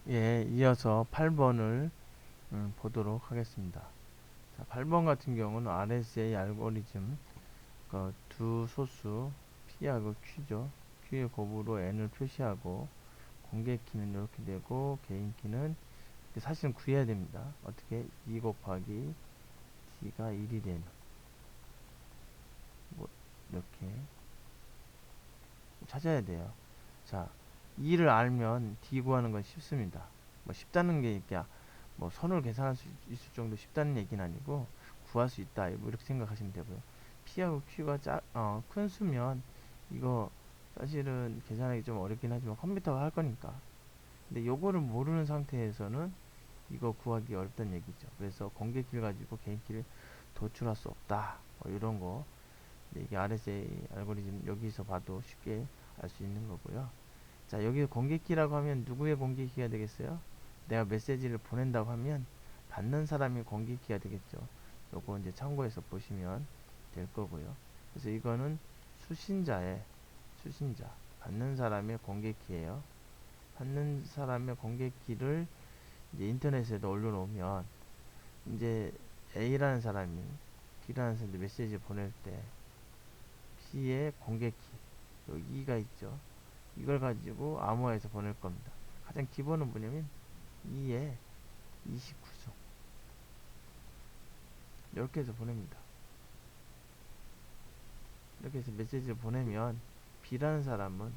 예, 이어서 8번을 보도록 하겠습니다. 자, 8번 같은 경우는 RSA 알고리즘 두 소수 P하고 Q죠. Q의 곱으로 N을 표시하고 공개 키는 이렇게 되고 개인 키는 사실은 구해야 됩니다. 어떻게? 2 곱하기 D가 1이 되는 뭐 이렇게 찾아야 돼요. 자, 2를 알면 D 구하는 건 쉽습니다. 뭐 쉽다는 게 이렇게 뭐 선을 계산할 수 있을 정도 쉽다는 얘기는 아니고 구할 수 있다 뭐 이렇게 생각하시면 되고요. P하고 Q가 큰 수면 이거 사실은 계산하기 좀 어렵긴 하지만 컴퓨터가 할 거니까. 근데 요거를 모르는 상태에서는 이거 구하기 어렵다는 얘기죠. 그래서 공개키를 가지고 개인키를 도출할 수 없다. 뭐 이런 거. 근데 이게 RSA 알고리즘 여기서 봐도 쉽게 알 수 있는 거고요. 자, 여기 공개키라고 하면 누구의 공개키가 되겠어요? 내가 메시지를 보낸다고 하면 받는 사람이 공개키가 되겠죠. 요거 이제 참고해서 보시면 될 거고요. 그래서 이거는 수신자 받는 사람의 공개키예요. 받는 사람의 공개키를 이제 인터넷에도 올려놓으면 이제 A라는 사람이 B라는 사람한테 메시지를 보낼 때 B의 공개키 여기 2가 있죠. 이걸 가지고 암호화해서 보낼 겁니다. 가장 기본은 뭐냐면 2에 29수 이렇게 해서 보냅니다. 이렇게 해서 메시지를 보내면 B라는 사람은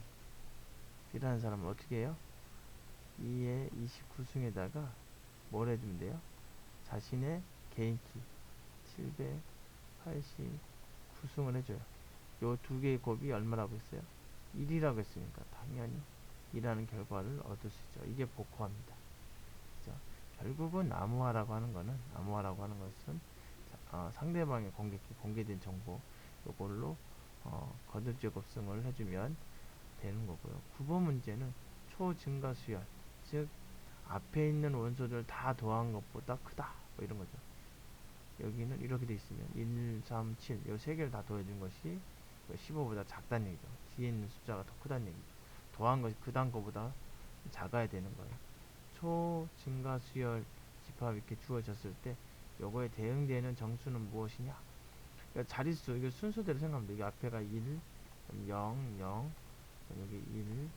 어떻게 해요? 2에 29승에다가 뭘 해주면 돼요? 자신의 개인키 789승을 해줘요. 요 두 개의 곱이 얼마라고 했어요? 1이라고 했으니까 당연히 2라는 결과를 얻을 수 있죠. 이게 복호화입니다. 그죠? 결국은 암호화라고 하는 것은 상대방의 공개된 정보 요걸로 거듭제곱성을 해주면 되는 거고요. 9번 문제는 초증가 수열, 즉 앞에 있는 원소들 다 더한 것보다 크다 뭐 이런 거죠. 여기는 이렇게 돼 있으면 1, 3, 7 이 세 개를 다 더해준 것이 15보다 작다는 얘기죠. 뒤에 있는 숫자가 더 크다는 얘기죠. 더한 것이 그 다음 거보다 작아야 되는 거예요. 초증가 수열 집합 이렇게 주어졌을 때 요거에 대응되는 정수는 무엇이냐? 그러니까 자릿수 이거 순서대로 생각하면 돼. 여기 앞에가 1, 0, 0, 여기 1,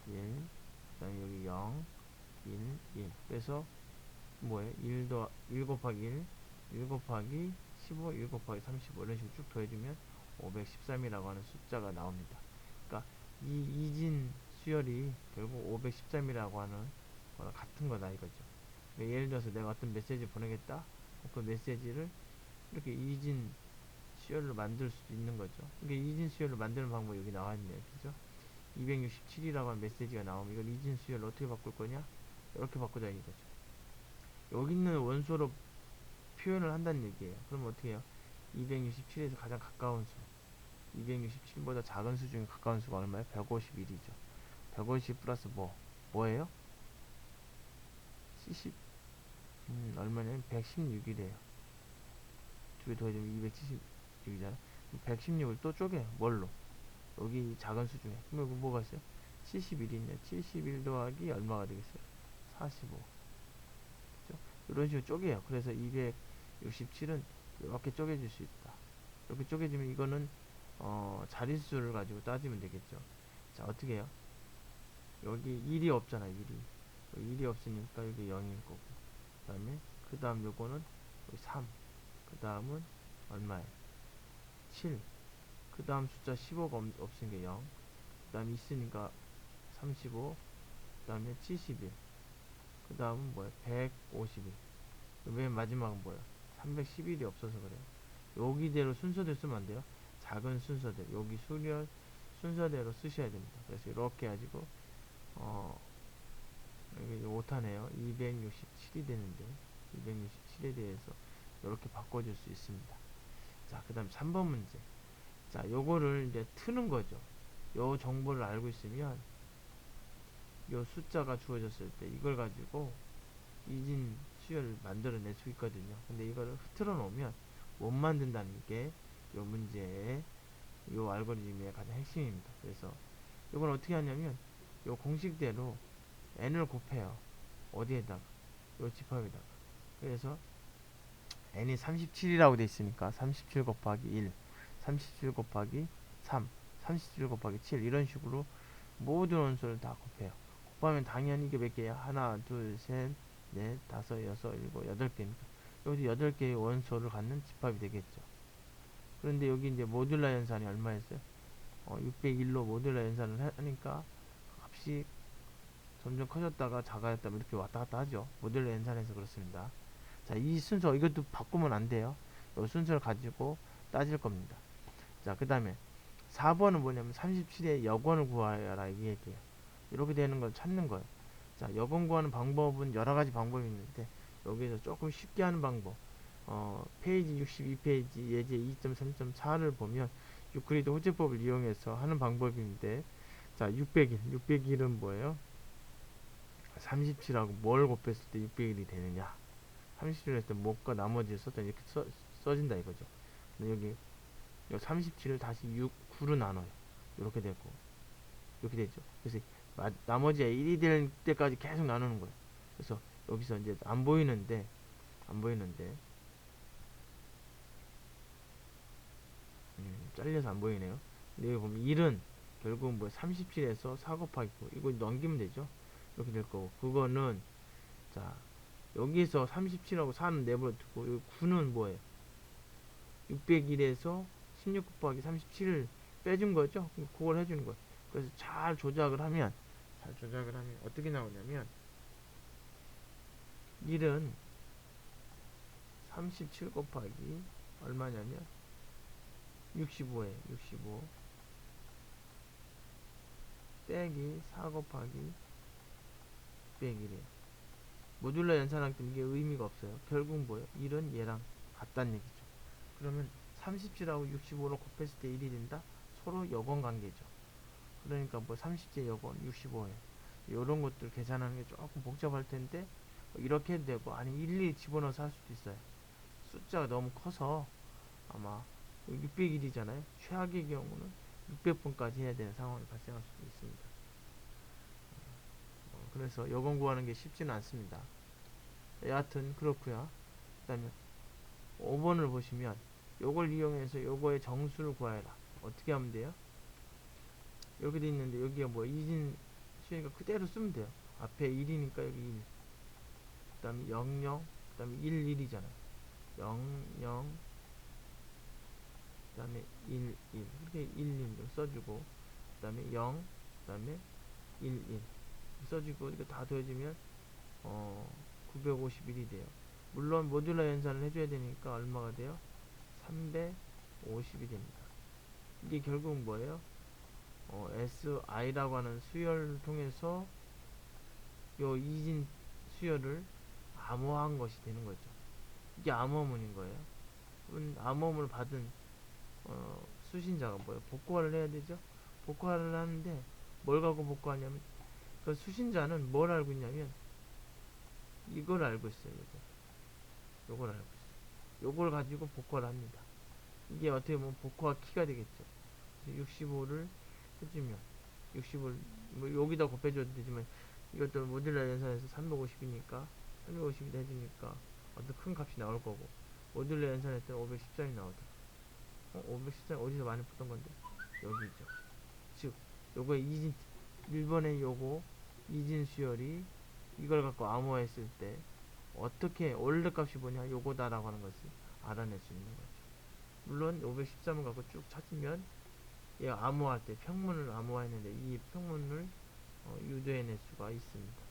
1, 그다음에 여기 0, 1, 1. 그래서 뭐예요? 1 곱하기 1 곱하기 15, 1 곱하기 35 이런 식으로 쭉 더해주면 513이라고 하는 숫자가 나옵니다. 그러니까 이 이진 수열이 결국 513이라고 하는 거랑 같은 거다 이거죠. 그러니까 예를 들어서 내가 어떤 메시지 보내겠다. 그 메시지를 이렇게 이진 수열로 만들 수도 있는 거죠. 그러니까 이진 수열로 만드는 방법이 여기 나와 있네요. 그죠? 267이라고 하는 메시지가 나오면 이걸 이진 수열로 어떻게 바꿀 거냐? 이렇게 바꾸자 이거죠. 여기 있는 원소로 표현을 한다는 얘기예요. 그럼 어떻게 해요? 267에서 가장 가까운 수, 267보다 작은 수 중에 가까운 수가 얼마예요? 151이죠. 150 플러스 뭐예요? 70, 얼마냐면 116이래요. 두 개 더해주면 276이잖아. 116을 또 쪼개요. 뭘로? 여기 작은 수 중에. 그럼 여기 뭐가 있어요? 71이 있네. 71 더하기 얼마가 되겠어요? 45. 그죠? 이런 식으로 쪼개요. 그래서 267은 이렇게 쪼개질 수 있다. 이렇게 쪼개지면 이거는 자릿수를 가지고 따지면 되겠죠. 자, 어떻게 해요? 여기 1이 없잖아, 1이. 여기 1이 없으니까 여기 0일 거고. 그 다음 요거는 여기 3. 그 다음은 얼마예요? 7. 그 다음 숫자 15가 없으니까 0. 그 다음에 있으니까 35. 그 다음에 71. 그 다음은 뭐야? 151. 맨 마지막은 뭐야? 311이 없어서 그래요. 여기대로 순서대로 쓰면 안 돼요. 작은 순서대로. 여기 순서대로 쓰셔야 됩니다. 그래서 이렇게 해가지고, 여기 오타네요. 267이 되는데, 267에 대해서 이렇게 바꿔줄 수 있습니다. 자, 그 다음 3번 문제. 자, 요거를 이제 트는 거죠. 요 정보를 알고 있으면, 요 숫자가 주어졌을 때 이걸 가지고 이진 수열을 만들어낼 수 있거든요. 근데 이거를 흐트러 놓으면 못 만든다는 게 요 문제의 요 알고리즘의 가장 핵심입니다. 그래서 이건 어떻게 하냐면 요 공식대로 n을 곱해요. 어디에다가 요 집합에다가. 그래서 n이 37이라고 돼 있으니까 37 곱하기 1, 37 곱하기 3, 37 곱하기 7 이런 식으로 모든 원소를 다 곱해요. 곱하면 당연히 이게 몇 개야? 하나, 둘, 셋, 넷, 다섯, 여섯, 일곱, 여덟 개니까 여기서 8개의 원소를 갖는 집합이 되겠죠. 그런데 여기 이제 모듈라 연산이 얼마였어요? 601로 모듈라 연산을 하니까 값이 점점 커졌다가 작아졌다 이렇게 왔다 갔다 하죠. 모듈라 연산해서 그렇습니다. 자, 이 순서 이것도 바꾸면 안 돼요. 이 순서를 가지고 따질 겁니다. 자, 그 다음에 4번은 뭐냐면 37의 여건을 구하여라 이 얘기예요. 이렇게 되는 걸 찾는 거예요. 자, 여건 구하는 방법은 여러 가지 방법이 있는데 여기서 조금 쉽게 하는 방법. 페이지 62페이지 예제 2.3.4를 보면 유클리드 호재법을 이용해서 하는 방법인데 자, 600일. 600일은 뭐예요? 37하고 뭘 곱했을 때 600일이 되느냐? 37을 했을 때 뭐가 나머지를 썼다 이렇게 써진다 이거죠. 근데 여기 37을 다시 9로 나눠요. 이렇게 되고 이렇게 되죠. 그래서 나머지 1이 될 때까지 계속 나누는 거예요. 그래서 여기서 이제 안 보이는데 잘려서 안 보이네요. 근데 여기 보면 1은 결국은 뭐 37에서 4 곱하기 9 이거 넘기면 되죠. 이렇게 될 거고 그거는 자 여기서 37하고 4는 내버려 두고 여기 9는 뭐예요? 601에서 16 곱하기 37을 빼준 거죠. 그걸 해주는 거예요. 그래서 잘 조작을 하면 어떻게 나오냐면 1은 37 곱하기 얼마냐면 65에 65 빼기 4 곱하기 101이에요. 모듈러 연산하기 때문에 이게 의미가 없어요. 결국 뭐예요? 1은 얘랑 같다는 얘기죠. 그러면 37하고 65를 곱했을 때 1이 된다? 서로 여건 관계죠. 그러니까 뭐 30제 여건 65에 이런 것들 계산하는 게 조금 복잡할 텐데 이렇게 해도 되고 아니 일일이 집어넣어서 할 수도 있어요. 숫자가 너무 커서 아마 600일이잖아요. 최악의 경우는 600번까지 해야 되는 상황이 발생할 수도 있습니다. 그래서 여건 구하는 게 쉽지는 않습니다. 여하튼 그렇고요. 그 다음에 5번을 보시면 요걸 이용해서 요거의 정수를 구하여라. 어떻게 하면 돼요? 이렇게 돼 있는데 여기가 뭐 이진 수니까 그대로 쓰면 돼요. 앞에 1이니까 여기 1. 그 다음에 0, 0, 그 다음에 1, 1이잖아요. 0, 0, 그 다음에 1, 1. 이렇게 1, 1 써주고, 그 다음에 0, 그 다음에 1, 1. 써주고, 이거 다 더해주면, 951이 돼요. 물론 모듈러 연산을 해줘야 되니까 얼마가 돼요? 350이 됩니다. 이게 결국 뭐예요? SI라고 하는 수열을 통해서 요 이진 수열을 암호화한 것이 되는 거죠. 이게 암호문인 거예요. 암호문을 받은 수신자가 뭐예요? 복구화를 해야 되죠. 복구화를 하는데 뭘 갖고 복구하냐면 그 수신자는 뭘 알고 있냐면 이걸 알고 있어요. 요걸 알고 있어요. 요걸 가지고 복구를 합니다. 이게 어떻게 보면 복구화 키가 되겠죠. 65를 해주면 65를 뭐 여기다 곱해줘도 되지만 이것도 모듈러 연산에서 350이니까 350이 해주니까 어떤 큰 값이 나올 거고 모듈러 연산할 때는 513이 나오더라. 513 어디서 많이 보던 건데 여기죠. 즉 요거 이진 1번의 요거 이진 수열이 이걸 갖고 암호화했을 때 어떻게 원래 값이 뭐냐 요거다라고 하는 것을 알아낼 수 있는 거죠. 물론 513을 갖고 쭉 찾으면 얘 암호화할 때 평문을 암호화했는데 이 평문을 유도해낼 수가 있습니다.